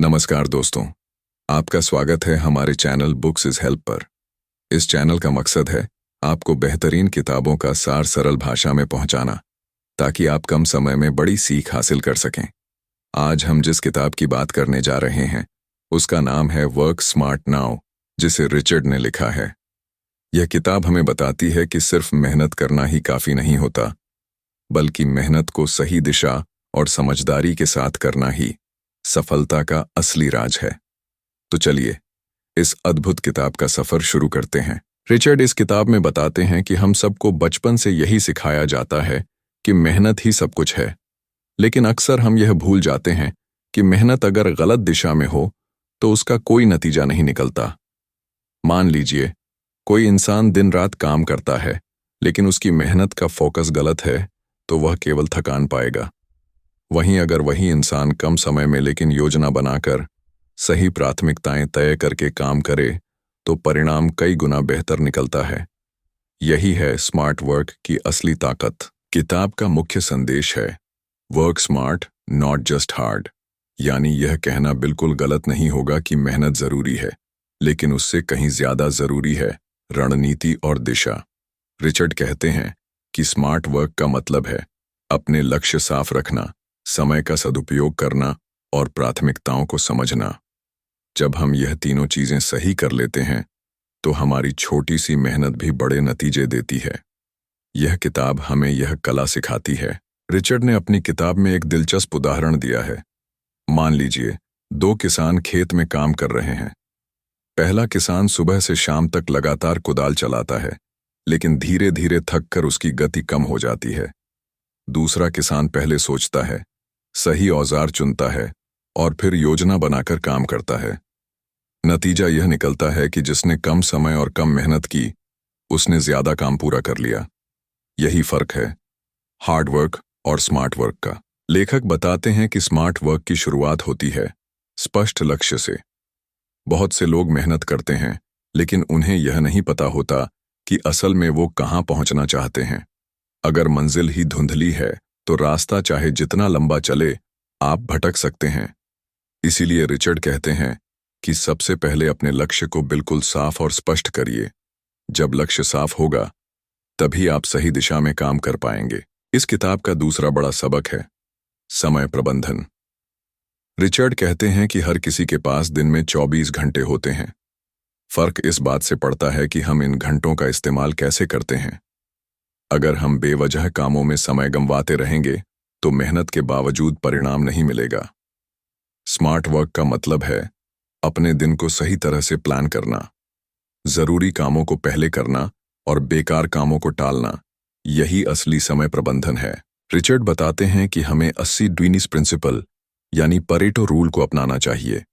नमस्कार दोस्तों, आपका स्वागत है हमारे चैनल बुक्स इज हेल्प पर। इस चैनल का मकसद है आपको बेहतरीन किताबों का सार सरल भाषा में पहुंचाना, ताकि आप कम समय में बड़ी सीख हासिल कर सकें। आज हम जिस किताब की बात करने जा रहे हैं उसका नाम है वर्क स्मार्ट नाउ, जिसे रिचर्ड ने लिखा है। यह किताब हमें बताती है कि सिर्फ मेहनत करना ही काफ़ी नहीं होता, बल्कि मेहनत को सही दिशा और समझदारी के साथ करना ही सफलता का असली राज है। तो चलिए इस अद्भुत किताब का सफर शुरू करते हैं। रिचर्ड इस किताब में बताते हैं कि हम सबको बचपन से यही सिखाया जाता है कि मेहनत ही सब कुछ है, लेकिन अक्सर हम यह भूल जाते हैं कि मेहनत अगर गलत दिशा में हो तो उसका कोई नतीजा नहीं निकलता। मान लीजिए कोई इंसान दिन रात काम करता है, लेकिन उसकी मेहनत का फोकस गलत है तो वह केवल थकान पाएगा। वहीं अगर वही इंसान कम समय में लेकिन योजना बनाकर सही प्राथमिकताएं तय करके काम करे तो परिणाम कई गुना बेहतर निकलता है। यही है स्मार्ट वर्क की असली ताकत। किताब का मुख्य संदेश है work smart not just hard, यानी यह कहना बिल्कुल गलत नहीं होगा कि मेहनत जरूरी है, लेकिन उससे कहीं ज्यादा जरूरी है रणनीति और दिशा। रिचर्ड कहते हैं कि स्मार्ट वर्क का मतलब है अपने लक्ष्य साफ रखना, समय का सदुपयोग करना और प्राथमिकताओं को समझना। जब हम यह तीनों चीजें सही कर लेते हैं तो हमारी छोटी सी मेहनत भी बड़े नतीजे देती है। यह किताब हमें यह कला सिखाती है। रिचर्ड ने अपनी किताब में एक दिलचस्प उदाहरण दिया है। मान लीजिए दो किसान खेत में काम कर रहे हैं। पहला किसान सुबह से शाम तक लगातार कुदाल चलाता है, लेकिन धीरे धीरे थक कर उसकी गति कम हो जाती है। दूसरा किसान पहले सोचता है, सही औजार चुनता है और फिर योजना बनाकर काम करता है। नतीजा यह निकलता है कि जिसने कम समय और कम मेहनत की उसने ज्यादा काम पूरा कर लिया। यही फर्क है हार्ड वर्क और स्मार्ट वर्क का। लेखक बताते हैं कि स्मार्ट वर्क की शुरुआत होती है स्पष्ट लक्ष्य से। बहुत से लोग मेहनत करते हैं, लेकिन उन्हें यह नहीं पता होता कि असल में वो कहाँ पहुंचना चाहते हैं। अगर मंजिल ही धुंधली है तो रास्ता चाहे जितना लंबा चले आप भटक सकते हैं। इसीलिए रिचर्ड कहते हैं कि सबसे पहले अपने लक्ष्य को बिल्कुल साफ और स्पष्ट करिए। जब लक्ष्य साफ होगा तभी आप सही दिशा में काम कर पाएंगे। इस किताब का दूसरा बड़ा सबक है समय प्रबंधन। रिचर्ड कहते हैं कि हर किसी के पास दिन में 24 घंटे होते हैं। फर्क इस बात से पड़ता है कि हम इन घंटों का इस्तेमाल कैसे करते हैं। अगर हम बेवजह कामों में समय गंवाते रहेंगे तो मेहनत के बावजूद परिणाम नहीं मिलेगा। स्मार्ट वर्क का मतलब है अपने दिन को सही तरह से प्लान करना, जरूरी कामों को पहले करना और बेकार कामों को टालना। यही असली समय प्रबंधन है। रिचर्ड बताते हैं कि हमें 80-20 प्रिंसिपल यानी परेटो रूल को अपनाना चाहिए।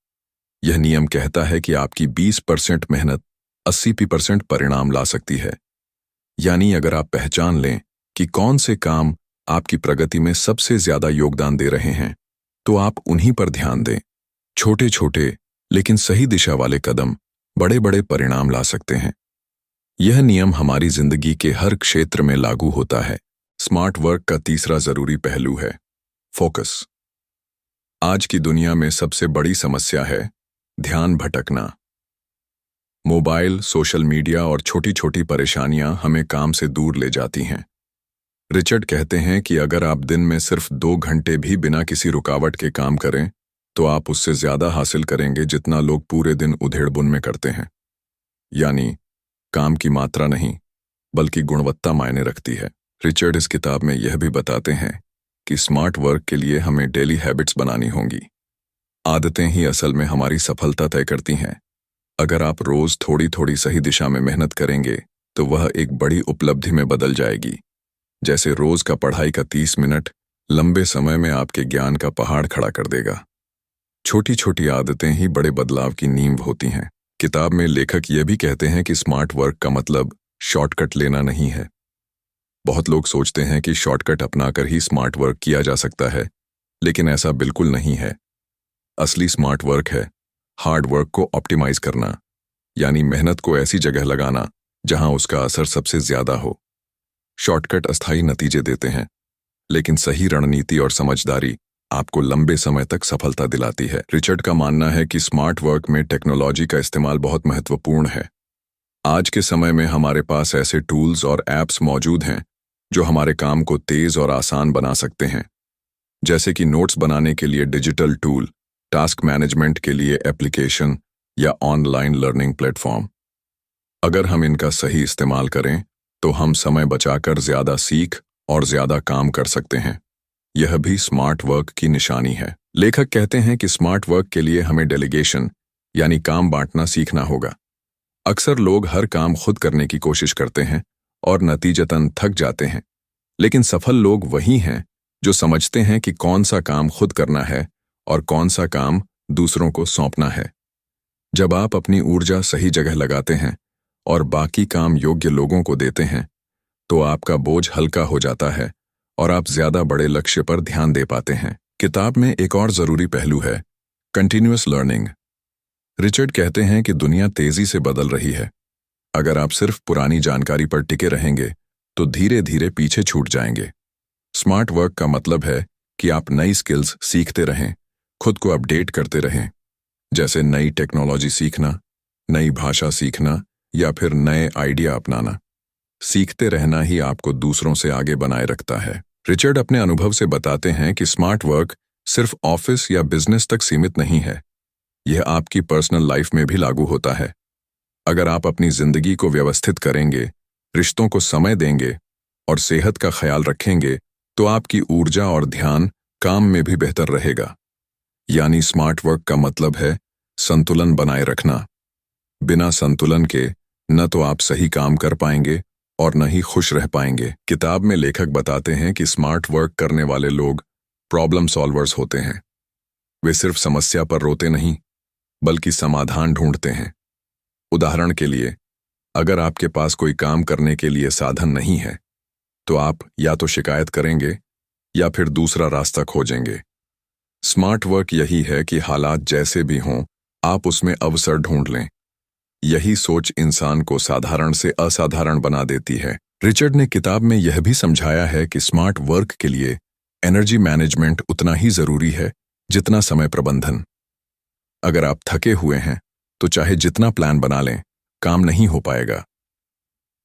यह नियम कहता है कि आपकी 20% मेहनत 80% परिणाम ला सकती है। यानी अगर आप पहचान लें कि कौन से काम आपकी प्रगति में सबसे ज्यादा योगदान दे रहे हैं तो आप उन्हीं पर ध्यान दें। छोटे छोटे लेकिन सही दिशा वाले कदम बड़े बड़े परिणाम ला सकते हैं। यह नियम हमारी जिंदगी के हर क्षेत्र में लागू होता है। स्मार्ट वर्क का तीसरा जरूरी पहलू है फोकस। आज की दुनिया में सबसे बड़ी समस्या है ध्यान भटकना। मोबाइल, सोशल मीडिया और छोटी छोटी परेशानियां हमें काम से दूर ले जाती हैं। रिचर्ड कहते हैं कि अगर आप दिन में सिर्फ 2 घंटे भी बिना किसी रुकावट के काम करें तो आप उससे ज्यादा हासिल करेंगे जितना लोग पूरे दिन उधेड़-बुन में करते हैं। यानी काम की मात्रा नहीं बल्कि गुणवत्ता मायने रखती है। रिचर्ड इस किताब में यह भी बताते हैं कि स्मार्ट वर्क के लिए हमें डेली हैबिट्स बनानी होंगी। आदतें ही असल में हमारी सफलता तय करती हैं। अगर आप रोज थोड़ी थोड़ी सही दिशा में मेहनत करेंगे तो वह एक बड़ी उपलब्धि में बदल जाएगी। जैसे रोज का पढ़ाई का 30 मिनट लंबे समय में आपके ज्ञान का पहाड़ खड़ा कर देगा। छोटी छोटी आदतें ही बड़े बदलाव की नींव होती हैं। किताब में लेखक यह भी कहते हैं कि स्मार्ट वर्क का मतलब शॉर्टकट लेना नहीं है। बहुत लोग सोचते हैं कि शॉर्टकट अपनाकर ही स्मार्ट वर्क किया जा सकता है, लेकिन ऐसा बिल्कुल नहीं है। असली स्मार्ट वर्क है हार्ड वर्क को ऑप्टिमाइज करना, यानी मेहनत को ऐसी जगह लगाना जहां उसका असर सबसे ज्यादा हो। शॉर्टकट अस्थायी नतीजे देते हैं, लेकिन सही रणनीति और समझदारी आपको लंबे समय तक सफलता दिलाती है। रिचर्ड का मानना है कि स्मार्ट वर्क में टेक्नोलॉजी का इस्तेमाल बहुत महत्वपूर्ण है। आज के समय में हमारे पास ऐसे टूल्स और ऐप्स मौजूद हैं जो हमारे काम को तेज और आसान बना सकते हैं, जैसे कि नोट्स बनाने के लिए डिजिटल टूल, टास्क मैनेजमेंट के लिए एप्लीकेशन या ऑनलाइन लर्निंग प्लेटफॉर्म। अगर हम इनका सही इस्तेमाल करें तो हम समय बचाकर ज्यादा सीख और ज्यादा काम कर सकते हैं। यह भी स्मार्ट वर्क की निशानी है। लेखक कहते हैं कि स्मार्ट वर्क के लिए हमें डेलीगेशन यानी काम बांटना सीखना होगा। अक्सर लोग हर काम खुद करने की कोशिश करते हैं और नतीजतन थक जाते हैं, लेकिन सफल लोग वही हैं जो समझते हैं कि कौन सा काम खुद करना है और कौन सा काम दूसरों को सौंपना है। जब आप अपनी ऊर्जा सही जगह लगाते हैं और बाकी काम योग्य लोगों को देते हैं, तो आपका बोझ हल्का हो जाता है और आप ज्यादा बड़े लक्ष्य पर ध्यान दे पाते हैं। किताब में एक और जरूरी पहलू है, कंटिन्यूअस लर्निंग। रिचर्ड कहते हैं कि दुनिया तेजी से बदल रही है। अगर आप सिर्फ पुरानी जानकारी पर टिके रहेंगे तो धीरे धीरे पीछे छूट जाएंगे। स्मार्ट वर्क का मतलब है कि आप नई स्किल्स सीखते रहें, खुद को अपडेट करते रहें, जैसे नई टेक्नोलॉजी सीखना, नई भाषा सीखना या फिर नए आइडिया अपनाना। सीखते रहना ही आपको दूसरों से आगे बनाए रखता है। रिचर्ड अपने अनुभव से बताते हैं कि स्मार्ट वर्क सिर्फ ऑफिस या बिजनेस तक सीमित नहीं है, यह आपकी पर्सनल लाइफ में भी लागू होता है। अगर आप अपनी जिंदगी को व्यवस्थित करेंगे, रिश्तों को समय देंगे और सेहत का ख्याल रखेंगे, तो आपकी ऊर्जा और ध्यान काम में भी बेहतर रहेगा। यानी स्मार्ट वर्क का मतलब है संतुलन बनाए रखना। बिना संतुलन के न तो आप सही काम कर पाएंगे और न ही खुश रह पाएंगे। किताब में लेखक बताते हैं कि स्मार्ट वर्क करने वाले लोग प्रॉब्लम सॉल्वर्स होते हैं। वे सिर्फ समस्या पर रोते नहीं, बल्कि समाधान ढूंढते हैं। उदाहरण के लिए, अगर आपके पास कोई काम करने के लिए साधन नहीं है, तो आप या तो शिकायत करेंगे या फिर दूसरा रास्ता खोजेंगे। स्मार्ट वर्क यही है कि हालात जैसे भी हों, आप उसमें अवसर ढूंढ लें। यही सोच इंसान को साधारण से असाधारण बना देती है। रिचर्ड ने किताब में यह भी समझाया है कि स्मार्ट वर्क के लिए एनर्जी मैनेजमेंट उतना ही जरूरी है जितना समय प्रबंधन। अगर आप थके हुए हैं तो चाहे जितना प्लान बना लें, काम नहीं हो पाएगा।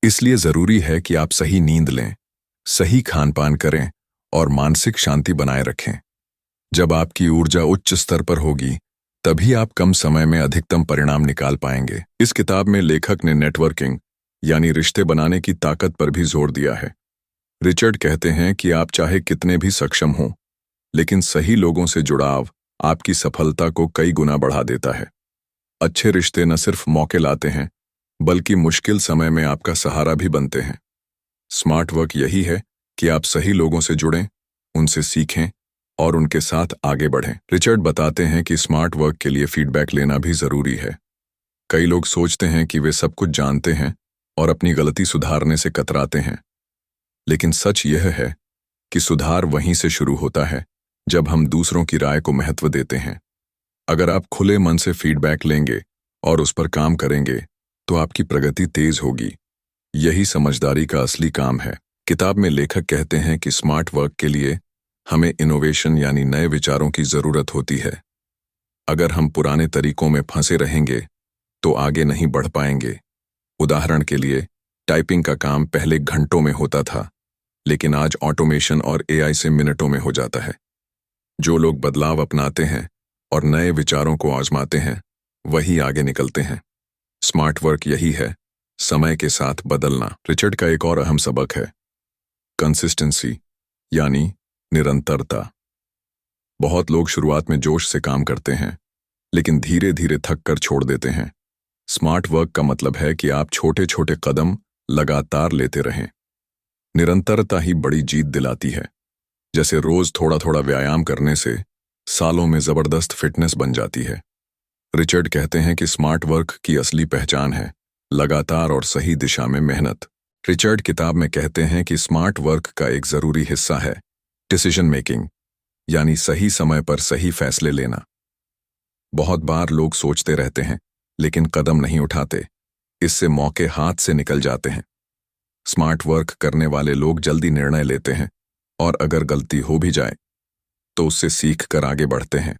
इसलिए जरूरी है कि आप सही नींद लें, सही खान पान करें और मानसिक शांति बनाए रखें। जब आपकी ऊर्जा उच्च स्तर पर होगी, तभी आप कम समय में अधिकतम परिणाम निकाल पाएंगे। इस किताब में लेखक ने नेटवर्किंग यानी रिश्ते बनाने की ताकत पर भी जोर दिया है। रिचर्ड कहते हैं कि आप चाहे कितने भी सक्षम हों, लेकिन सही लोगों से जुड़ाव आपकी सफलता को कई गुना बढ़ा देता है। अच्छे रिश्ते न सिर्फ मौके लाते हैं, बल्कि मुश्किल समय में आपका सहारा भी बनते हैं। स्मार्ट वर्क यही है कि आप सही लोगों से जुड़ें, उनसे सीखें और उनके साथ आगे बढ़ें। रिचर्ड बताते हैं कि स्मार्ट वर्क के लिए फीडबैक लेना भी जरूरी है। कई लोग सोचते हैं कि वे सब कुछ जानते हैं और अपनी गलती सुधारने से कतराते हैं, लेकिन सच यह है कि सुधार वहीं से शुरू होता है जब हम दूसरों की राय को महत्व देते हैं। अगर आप खुले मन से फीडबैक लेंगे और उस पर काम करेंगे, तो आपकी प्रगति तेज होगी। यही समझदारी का असली काम है। किताब में लेखक कहते हैं कि स्मार्ट वर्क के लिए हमें इनोवेशन यानी नए विचारों की जरूरत होती है। अगर हम पुराने तरीकों में फंसे रहेंगे तो आगे नहीं बढ़ पाएंगे। उदाहरण के लिए, टाइपिंग का काम पहले घंटों में होता था, लेकिन आज ऑटोमेशन और एआई से मिनटों में हो जाता है। जो लोग बदलाव अपनाते हैं और नए विचारों को आजमाते हैं, वही आगे निकलते हैं। स्मार्ट वर्क यही है, समय के साथ बदलना। रिचर्ड का एक और अहम सबक है कंसिस्टेंसी यानी निरंतरता। बहुत लोग शुरुआत में जोश से काम करते हैं, लेकिन धीरे धीरे थक कर छोड़ देते हैं। स्मार्ट वर्क का मतलब है कि आप छोटे छोटे कदम लगातार लेते रहें। निरंतरता ही बड़ी जीत दिलाती है। जैसे रोज थोड़ा थोड़ा व्यायाम करने से सालों में जबरदस्त फिटनेस बन जाती है। रिचर्ड कहते हैं कि स्मार्ट वर्क की असली पहचान है लगातार और सही दिशा में मेहनत। रिचर्ड किताब में कहते हैं कि स्मार्ट वर्क का एक जरूरी हिस्सा है डिसीजन मेकिंग, यानी सही समय पर सही फैसले लेना। बहुत बार लोग सोचते रहते हैं, लेकिन कदम नहीं उठाते। इससे मौके हाथ से निकल जाते हैं। स्मार्ट वर्क करने वाले लोग जल्दी निर्णय लेते हैं और अगर गलती हो भी जाए तो उससे सीख कर आगे बढ़ते हैं।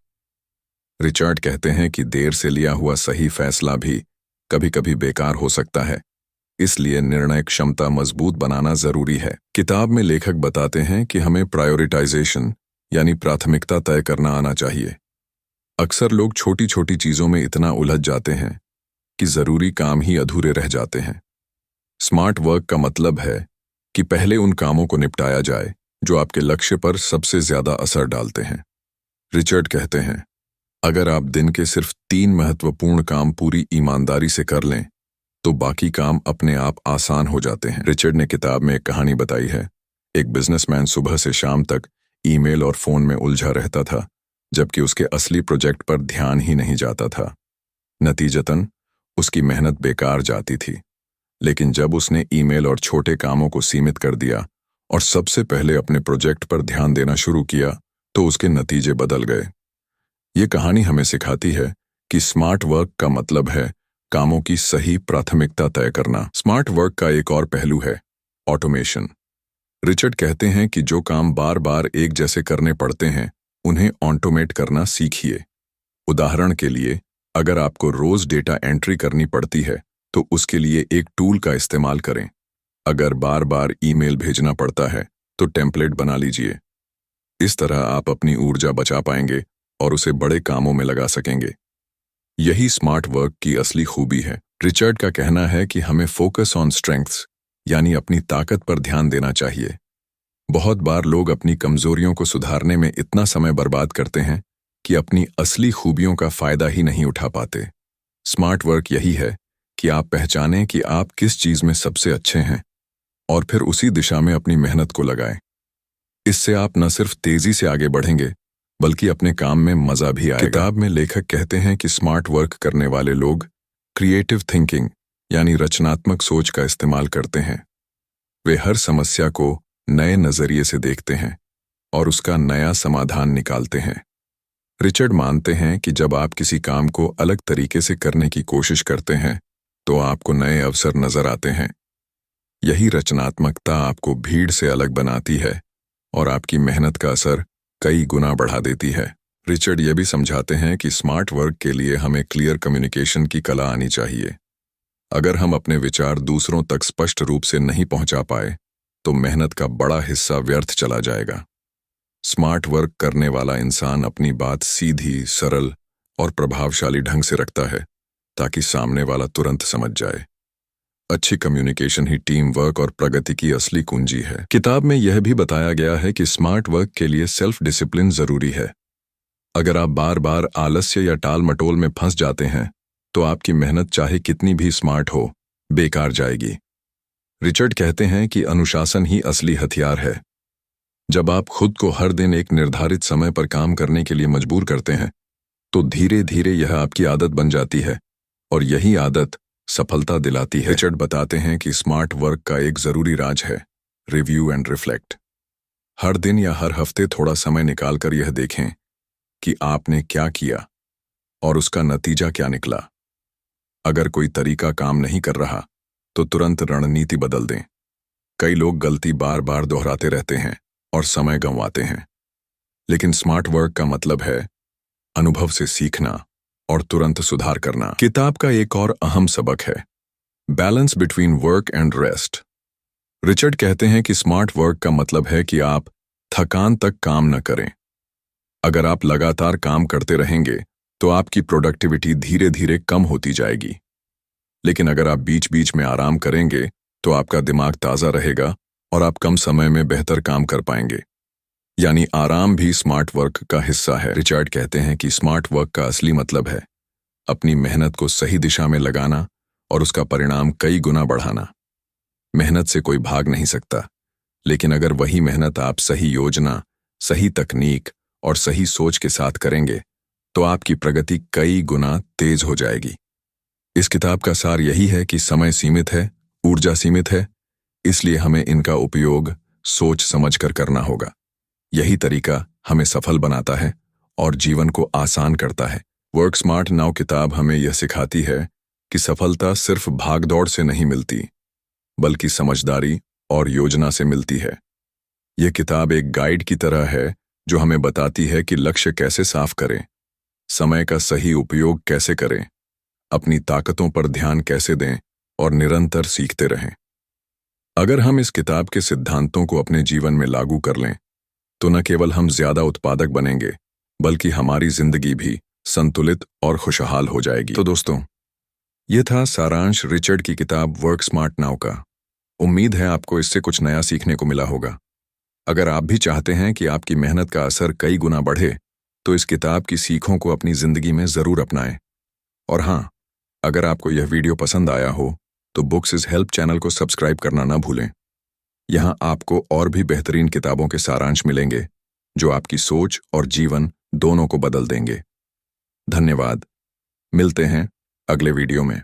रिचर्ड कहते हैं कि देर से लिया हुआ सही फैसला भी कभी कभी बेकार हो सकता है, इसलिए निर्णय क्षमता मजबूत बनाना जरूरी है। किताब में लेखक बताते हैं कि हमें प्रायोरिटाइजेशन यानी प्राथमिकता तय करना आना चाहिए। अक्सर लोग छोटी छोटी चीजों में इतना उलझ जाते हैं कि जरूरी काम ही अधूरे रह जाते हैं। स्मार्ट वर्क का मतलब है कि पहले उन कामों को निपटाया जाए जो आपके लक्ष्य पर सबसे ज्यादा असर डालते हैं। रिचर्ड कहते हैं, अगर आप दिन के सिर्फ 3 महत्वपूर्ण काम पूरी ईमानदारी से कर लें तो बाकी काम अपने आप आसान हो जाते हैं। रिचर्ड ने किताब में एक कहानी बताई है। एक बिजनेसमैन सुबह से शाम तक ईमेल और फोन में उलझा रहता था, जबकि उसके असली प्रोजेक्ट पर ध्यान ही नहीं जाता था। नतीजतन उसकी मेहनत बेकार जाती थी। लेकिन जब उसने ईमेल और छोटे कामों को सीमित कर दिया और सबसे पहले अपने प्रोजेक्ट पर ध्यान देना शुरू किया तो उसके नतीजे बदल गए। ये कहानी हमें सिखाती है कि स्मार्ट वर्क का मतलब है कामों की सही प्राथमिकता तय करना। स्मार्ट वर्क का एक और पहलू है ऑटोमेशन। रिचर्ड कहते हैं कि जो काम बार बार एक जैसे करने पड़ते हैं उन्हें ऑटोमेट करना सीखिए। उदाहरण के लिए, अगर आपको रोज डेटा एंट्री करनी पड़ती है तो उसके लिए एक टूल का इस्तेमाल करें। अगर बार बार ईमेल भेजना पड़ता है तो टेम्पलेट बना लीजिए। इस तरह आप अपनी ऊर्जा बचा पाएंगे और उसे बड़े कामों में लगा सकेंगे। यही स्मार्ट वर्क की असली खूबी है। रिचर्ड का कहना है कि हमें फोकस ऑन स्ट्रेंथ्स यानी अपनी ताकत पर ध्यान देना चाहिए। बहुत बार लोग अपनी कमजोरियों को सुधारने में इतना समय बर्बाद करते हैं कि अपनी असली खूबियों का फायदा ही नहीं उठा पाते। स्मार्ट वर्क यही है कि आप पहचानें कि आप किस चीज में सबसे अच्छे हैं और फिर उसी दिशा में अपनी मेहनत को लगाएं। इससे आप न सिर्फ तेजी से आगे बढ़ेंगे बल्कि अपने काम में मजा भी आएगा। किताब में लेखक कहते हैं कि स्मार्ट वर्क करने वाले लोग क्रिएटिव थिंकिंग यानी रचनात्मक सोच का इस्तेमाल करते हैं। वे हर समस्या को नए नजरिए से देखते हैं और उसका नया समाधान निकालते हैं। रिचर्ड मानते हैं कि जब आप किसी काम को अलग तरीके से करने की कोशिश करते हैं तो आपको नए अवसर नजर आते हैं। यही रचनात्मकता आपको भीड़ से अलग बनाती है और आपकी मेहनत का असर कई गुना बढ़ा देती है। रिचर्ड ये भी समझाते हैं कि स्मार्ट वर्क के लिए हमें क्लियर कम्युनिकेशन की कला आनी चाहिए। अगर हम अपने विचार दूसरों तक स्पष्ट रूप से नहीं पहुंचा पाए तो मेहनत का बड़ा हिस्सा व्यर्थ चला जाएगा। स्मार्ट वर्क करने वाला इंसान अपनी बात सीधी, सरल और प्रभावशाली ढंग से रखता है ताकि सामने वाला तुरंत समझ जाए। अच्छी कम्युनिकेशन ही टीम वर्क और प्रगति की असली कुंजी है। किताब में यह भी बताया गया है कि स्मार्ट वर्क के लिए सेल्फ डिसिप्लिन जरूरी है। अगर आप बार बार आलस्य या टाल मटोल में फंस जाते हैं तो आपकी मेहनत चाहे कितनी भी स्मार्ट हो, बेकार जाएगी। रिचर्ड कहते हैं कि अनुशासन ही असली हथियार है। जब आप खुद को हर दिन एक निर्धारित समय पर काम करने के लिए मजबूर करते हैं तो धीरे धीरे यह आपकी आदत बन जाती है और यही आदत सफलता दिलाती है। रिचर्ड बताते हैं कि स्मार्ट वर्क का एक जरूरी राज है रिव्यू एंड रिफ्लेक्ट। हर दिन या हर हफ्ते थोड़ा समय निकालकर यह देखें कि आपने क्या किया और उसका नतीजा क्या निकला। अगर कोई तरीका काम नहीं कर रहा तो तुरंत रणनीति बदल दें। कई लोग गलती बार बार दोहराते रहते हैं और समय गंवाते हैं, लेकिन स्मार्ट वर्क का मतलब है अनुभव से सीखना और तुरंत सुधार करना। किताब का एक और अहम सबक है balance between work and rest. Richard कहते हैं कि स्मार्ट वर्क का मतलब है कि आप थकान तक काम न करें। अगर आप लगातार काम करते रहेंगे तो आपकी प्रोडक्टिविटी धीरे धीरे कम होती जाएगी, लेकिन अगर आप बीच बीच में आराम करेंगे तो आपका दिमाग ताज़ा रहेगा और आप कम समय में बेहतर काम कर पाएंगे। यानी आराम भी स्मार्ट वर्क का हिस्सा है। रिचर्ड कहते हैं कि स्मार्ट वर्क का असली मतलब है अपनी मेहनत को सही दिशा में लगाना और उसका परिणाम कई गुना बढ़ाना। मेहनत से कोई भाग नहीं सकता, लेकिन अगर वही मेहनत आप सही योजना, सही तकनीक और सही सोच के साथ करेंगे तो आपकी प्रगति कई गुना तेज हो जाएगी। इस किताब का सार यही है कि समय सीमित है, ऊर्जा सीमित है, इसलिए हमें इनका उपयोग सोच समझकर करना होगा। यही तरीका हमें सफल बनाता है और जीवन को आसान करता है। वर्क स्मार्ट नाउ किताब हमें यह सिखाती है कि सफलता सिर्फ भागदौड़ से नहीं मिलती, बल्कि समझदारी और योजना से मिलती है। यह किताब एक गाइड की तरह है जो हमें बताती है कि लक्ष्य कैसे साफ करें, समय का सही उपयोग कैसे करें, अपनी ताकतों पर ध्यान कैसे दें और निरंतर सीखते रहें। अगर हम इस किताब के सिद्धांतों को अपने जीवन में लागू कर लें, तो न केवल हम ज्यादा उत्पादक बनेंगे, बल्कि हमारी जिंदगी भी संतुलित और खुशहाल हो जाएगी। तो दोस्तों, ये था सारांश रिचर्ड की किताब वर्क स्मार्ट नाउ का। उम्मीद है आपको इससे कुछ नया सीखने को मिला होगा। अगर आप भी चाहते हैं कि आपकी मेहनत का असर कई गुना बढ़े, तो इस किताब की सीखों को अपनी जिंदगी में जरूर अपनाएं। और हाँ, अगर आपको यह वीडियो पसंद आया हो, तो बुक्स इज हेल्प चैनल को सब्सक्राइब करना ना भूलें। यहाँ आपको और भी बेहतरीन किताबों के सारांश मिलेंगे, जो आपकी सोच और जीवन दोनों को बदल देंगे। धन्यवाद। मिलते हैं अगले वीडियो में।